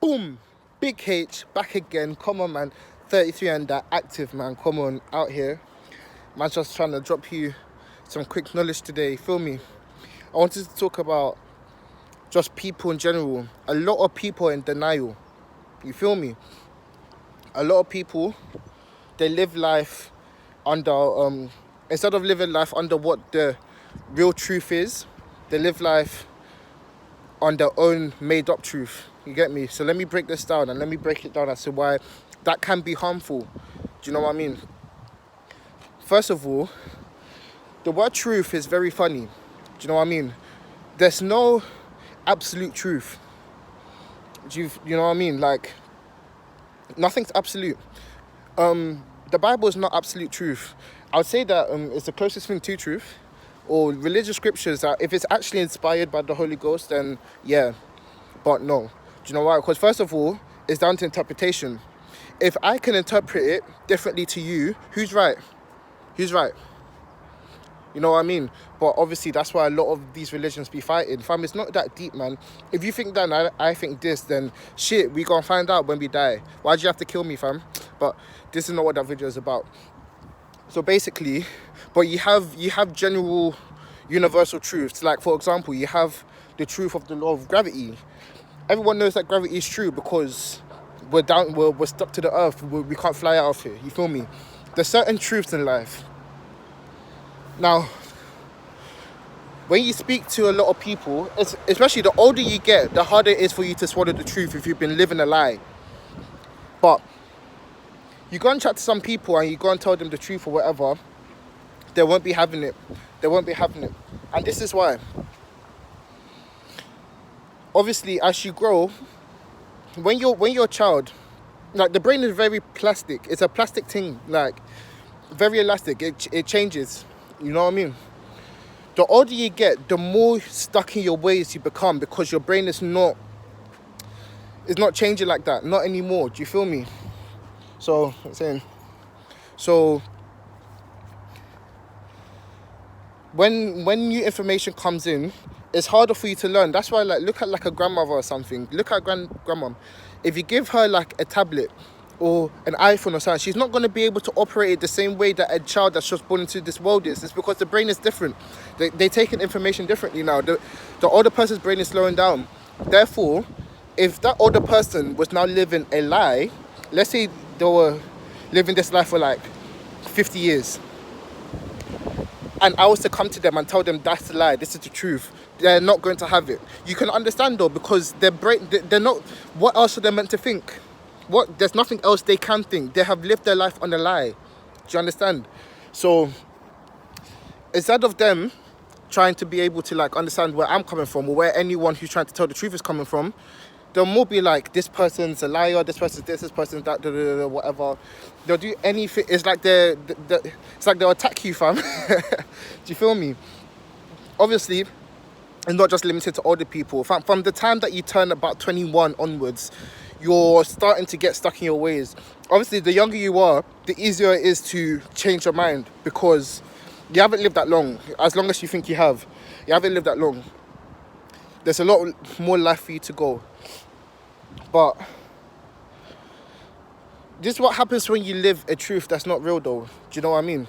Boom! Big H, back again. Come on, man. 33 and that active, man. Come on, out here. Man's just trying to drop you some quick knowledge today. Feel me? I wanted to talk about just people in general. A lot of people are in denial. You feel me? A lot of people, they live life under, instead of living life under what the real truth is, they live life on their own made up truth. You get me? So let me break this down and let me break it down as to why that can be harmful. Do you know what I mean? First of all, the word truth is very funny. Do you know what I mean? There's no absolute truth. You know what I mean? Like, nothing's absolute. The Bible is not absolute truth. I would say that it's the closest thing to truth. Or religious scriptures that if it's actually inspired by the Holy Ghost, then yeah, but no. Do you know why? Because first of all, it's down to interpretation. If I can interpret it differently to you, who's right? Who's right? You know what I mean? But obviously that's why a lot of these religions be fighting. Fam, it's not that deep, man. If you think that and I think this, then shit, we gonna find out when we die. Why'd you have to kill me, fam? But this is not what that video is about. So basically, but you have general universal truths. Like, for example, you have the truth of the law of gravity. Everyone knows that gravity is true because we're stuck to the earth. We can't fly out of here. You feel me? There's certain truths in life. Now, when you speak to a lot of people, especially the older you get, the harder it is for you to swallow the truth if you've been living a lie. But you go and chat to some people and you go and tell them the truth or whatever, they won't be having it. They won't be having it. And this is why. Obviously, as you grow, when you're a child, like, the brain is very plastic. It's a plastic thing, like, very elastic. It changes. You know what I mean? The older you get, the more stuck in your ways you become because your brain is not changing like that. Not anymore. Do you feel me? So, I'm saying, so when new information comes in, it's harder for you to learn. That's why, like, look at like a grandmother or something. Look at grandmom. If you give her like a tablet or an iPhone or something, she's not going to be able to operate it the same way that a child that's just born into this world is. It's because the brain is different. They take in information differently now. The older person's brain is slowing down. Therefore, if that older person was now living a lie, let's say they were living this life for like 50 years, and I was to come to them and tell them that's a lie, this is the truth, they're not going to have it. You can understand though, because their brain, they're not, what else are they meant to think? There's nothing else they can think. They have lived their life on a lie. Do you understand? So instead of them trying to be able to like understand where I'm coming from or where anyone who's trying to tell the truth is coming from, they'll more be like, this person's a liar, this person's this person's that, whatever. They'll do anything. It's like it's like they'll attack you, fam. Do you feel me? Obviously, it's not just limited to older people. From the time that you turn about 21 onwards, you're starting to get stuck in your ways. Obviously, the younger you are, the easier it is to change your mind because you haven't lived that long. As long as you think you haven't lived that long. There's a lot more life for you to go. But this is what happens when you live a truth that's not real, though. Do you know what I mean?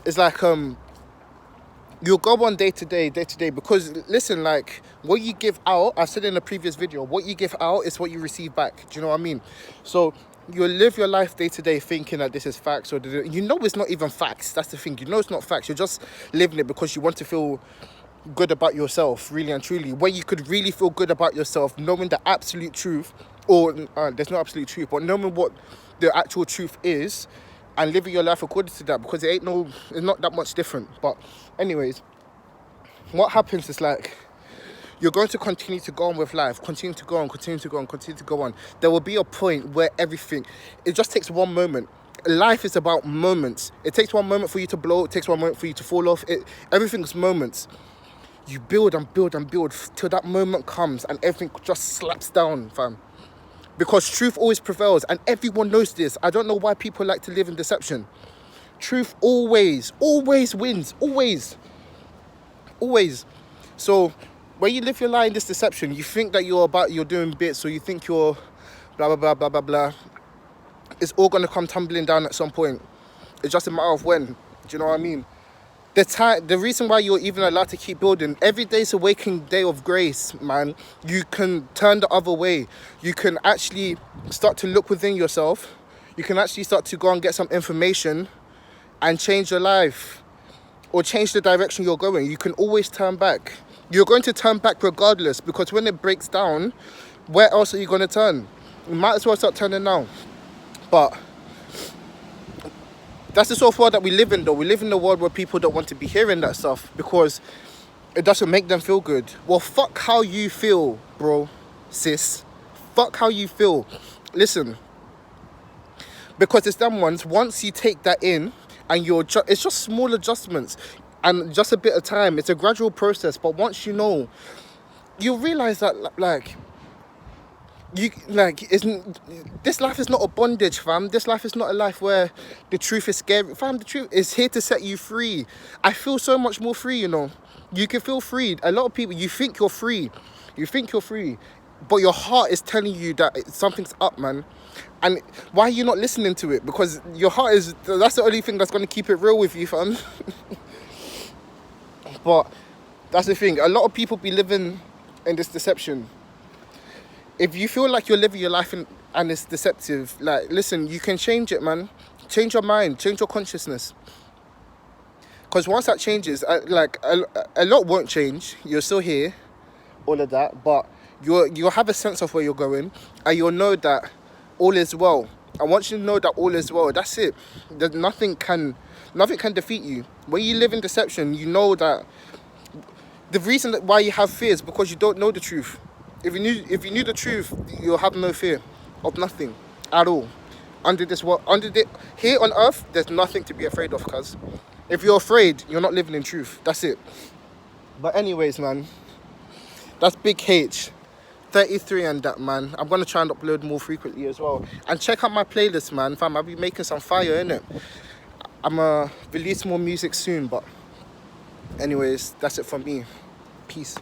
It's like you'll go on day to day, because listen, like, what you give out, I said in a previous video, what you give out is what you receive back. Do you know what I mean? So you'll live your life day to day thinking that this is facts, or you know it's not even facts. That's the thing. You know it's not facts. You're just living it because you want to feel good about yourself, really and truly. When you could really feel good about yourself, knowing the absolute truth, or there's no absolute truth, but knowing what the actual truth is and living your life according to that, because it's not that much different. But anyways, what happens is, like, you're going to continue to go on with life, continue to go on. There will be a point where it just takes one moment. Life is about moments. It takes one moment for you to blow, it takes one moment for you to fall off. Everything's moments. You build and build and build till that moment comes and everything just slaps down, fam. Because truth always prevails, and everyone knows this. I don't know why people like to live in deception. Truth always wins. Always. So when you live your life in this deception, you think that you're doing bits, or you think you're blah blah blah blah blah blah. It's all gonna come tumbling down at some point. It's just a matter of when. Do you know what I mean? The reason why you're even allowed to keep building, every day's a waking day of grace, man. You can turn the other way. You can actually start to look within yourself. You can actually start to go and get some information and change your life, or change the direction you're going. You can always turn back. You're going to turn back regardless, because when it breaks down, where else are you going to turn? You might as well start turning now. But that's the sort of world that we live in, though. We live in a world where people don't want to be hearing that stuff because it doesn't make them feel good. Well, fuck how you feel, bro, sis. Fuck how you feel. Listen, because it's them ones, once you take that in, and it's just small adjustments and just a bit of time. It's a gradual process, but once you know, you realize that, this life is not a bondage, fam. This life is not a life where the truth is scary, fam. The truth is here to set you free. I feel so much more free, you know. You can feel free. A lot of people, you think you're free, but your heart is telling you that something's up, man. And why are you not listening to it? Because your heart that's the only thing that's going to keep it real with you, fam. But that's the thing. A lot of people be living in this deception. If you feel like you're living your life and it's deceptive, like, listen, you can change it, man. Change your mind, change your consciousness. Because once that changes, a lot won't change. You're still here, all of that, but you'll have a sense of where you're going, and you'll know that all is well. And once you know that all is well, that's it. Nothing can defeat you. When you live in deception, you know that the reason why you have fear is because you don't know the truth. If you knew the truth, you'll have no fear of nothing at all. Here on earth, there's nothing to be afraid of, cuz if you're afraid, you're not living in truth. That's it. But anyways, man, that's Big H 33 and that, man. I'm gonna try and upload more frequently as well. And check out my playlist, man. Fam, I'll be making some fire, innit? I'm gonna release more music soon, but anyways, that's it from me. Peace.